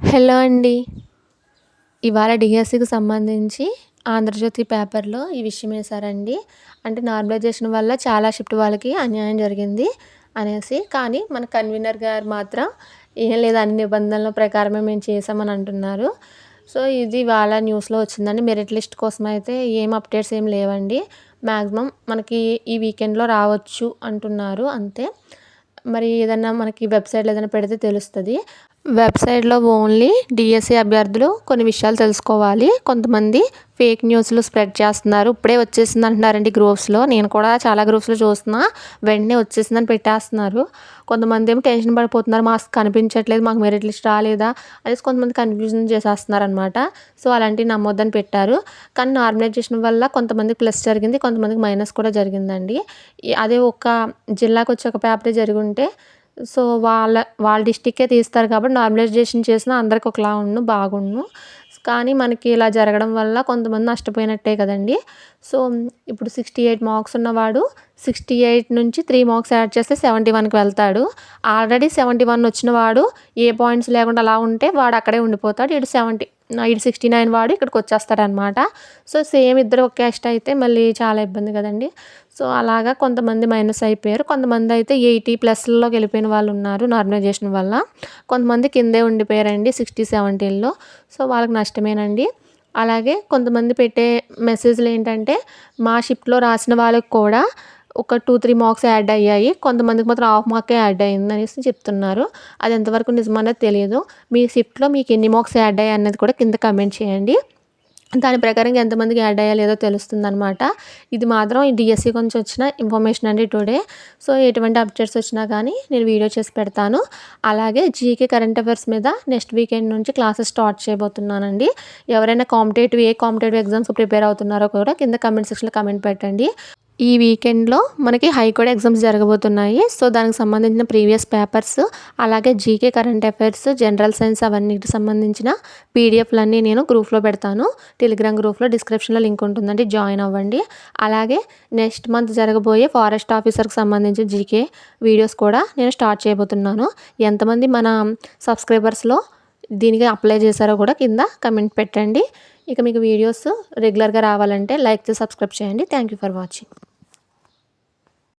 Hello అండి. ఇవాళ డిఎస్సికి సంబంధించి ఆంధ్రజ్యోతి పేపర్‌లో ఈ విషయం ఏసారండి. అంటే నార్మలైజేషన్ వల్ల చాలా షిఫ్ట్ వాళ్ళకి అన్యాయం జరిగింది అనేసి. కానీ మన కన్వీనర్ గారు మాత్రం ఏం లేదు, అన్ని నిబంధనల ప్రకారమే మేము చేసామని అంటున్నారు. సో, ఇది ఇవాళ న్యూస్‌లో వచ్చిందండి. మెరిట్ లిస్ట్ కోసం అయితే ఏం అప్డేట్స్ ఏం లేవండి. మాక్సిమం మనకి ఈ వీకెండ్‌లో రావచ్చు అంటున్నారు అంతే. మరి ఏదన్నా మనకి వెబ్‌సైట్‌లో ఏదైనా పెడితే తెలుస్తది. వెబ్‌సైట్‌లో ఓన్లీ డీఎస్సీ అభ్యర్థులు కొన్ని విషయాలు తెలుసుకోవాలి. కొంతమంది ఫేక్ న్యూస్‌లు స్ప్రెడ్ చేస్తున్నారు. ఇప్పుడే వచ్చేసింది అంటున్నారండి గ్రూప్స్‌లో. నేను కూడా చాలా గ్రూప్స్‌లో చూస్తున్నా. వెంటనే వచ్చేసిందని పెట్టేస్తున్నారు. కొంతమందేమో టెన్షన్ పడిపోతున్నారు. మాకు కనిపించట్లేదు, మాకు మెరిట్ లిస్ట్ రాలేదా అనేసి కొంతమంది కన్‌ఫ్యూజన్ చేసేస్తున్నారనమాట. సో, అలాంటివి నమ్మొద్దని పెట్టారు. కానీ నార్మలైజేషన్ వల్ల కొంతమందికి ప్లస్ జరిగింది, కొంతమందికి మైనస్ కూడా జరిగిందండి. అదే ఒక జిల్లాకొచ్చి ఒక పేపరే జరిగుంటే సో, వాళ్ళ డిస్ట్రిక్కే తీస్తారు కాబట్టి నార్మలైజేషన్ చేసినా అందరికి ఒకలా బాగుండును. కానీ మనకి ఇలా జరగడం వల్ల కొంతమంది నష్టపోయినట్టే కదండీ! సో, ఇప్పుడు 68 మార్క్స్ ఉన్నవాడు 68 నుంచి 3 మార్క్స్ యాడ్ చేస్తే 71కి వెళ్తాడు. ఆల్రెడీ 71 వచ్చిన వాడు ఏ పాయింట్స్ లేకుండా అలా ఉంటే వాడు అక్కడే ఉండిపోతాడు. ఈడు 69 వాడు ఇక్కడికొచ్చేస్తాడనమాట. సో, సేమ్ ఇద్దరు ఒక క్యాస్ట్ అయితే మళ్ళీ చాలా ఇబ్బంది కదండీ! సో, అలాగా కొంతమంది మైనస్ అయిపోయారు. కొంతమందయితే 80 ప్లస్‌లోకి వెళ్ళిపోయిన వాళ్ళున్నారు నార్మలైజేషన్ వల్ల. కొంతమంది కిందే ఉండిపోయారండి 60, 70ల్లో. సో, వాళ్ళకి నష్టమేనండి. అలాగే కొంతమంది పెట్టే మెసేజ్‌లేంటంటే, మా షిఫ్ట్‌లో రాసిన వాళ్ళకి కూడా ఒక 2, 3 మార్క్స్ యాడ్ అయ్యాయి. కొంతమందికి మాత్రం హాఫ్ మార్కే యాడ్ అయిందనేసి చెప్తున్నారు. అది ఎంతవరకు నిజమనేది తెలీదు. మీ షిఫ్ట్‌లో మీకు ఎన్ని మార్క్స్ యాడ్ అయ్యాయి అన్నది కూడా కింద కామెంట్ చేయండి. దాని ప్రకారంగా ఎంతమందికి యాడ్ అయ్యాయో లేదో తెలుస్తుందనమాట. ఇది మాత్రం ఈ డీఎస్సీ గురించి వచ్చిన ఇన్ఫర్మేషన్ అండి టుడే. సో, ఎటువంటి అప్డేట్స్ వచ్చినా కానీ నేను వీడియో చేసి పెడతాను. అలాగే జీకే కరెంట్ అఫైర్స్ మీద నెక్స్ట్ వీకెండ్ నుంచి క్లాసెస్ స్టార్ట్ చేయబోతున్నానండి. ఎవరైనా కాంపిటేటివ్ ఎగ్జామ్స్‌కి ప్రిపేర్ అవుతున్నారో కూడా కింద కామెంట్ సెక్షన్‌లో కామెంట్ పెట్టండి. ఈ వీకెండ్‌లో మనకి హైకోర్ట్ ఎగ్జామ్స్ జరగబోతున్నాయి. సో, దానికి సంబంధించిన ప్రీవియస్ పేపర్స్, అలాగే GK current affairs, general science అవన్నిటికి సంబంధించిన పీడిఎఫ్‌లన్నీ నేను గ్రూప్‌లో పెడతాను. టెలిగ్రామ్ గ్రూప్‌లో డిస్క్రిప్షన్‌లో లింక్ ఉంటుందండి. జాయిన్ అవ్వండి. అలాగే నెక్స్ట్ మంత్ జరగబోయే ఫారెస్ట్ ఆఫీసర్‌కి సంబంధించిన జీకే వీడియోస్ కూడా నేను స్టార్ట్ చేయబోతున్నాను. ఎంతమంది మన సబ్స్క్రైబర్స్‌లో దీనికి అప్లై చేశారో కూడా కింద కామెంట్ పెట్టండి. ఇక మీకు వీడియోస్ రెగ్యులర్‌గా రావాలంటే లైక్ చేసి సబ్స్క్రైబ్ చేయండి. Thank you for watching.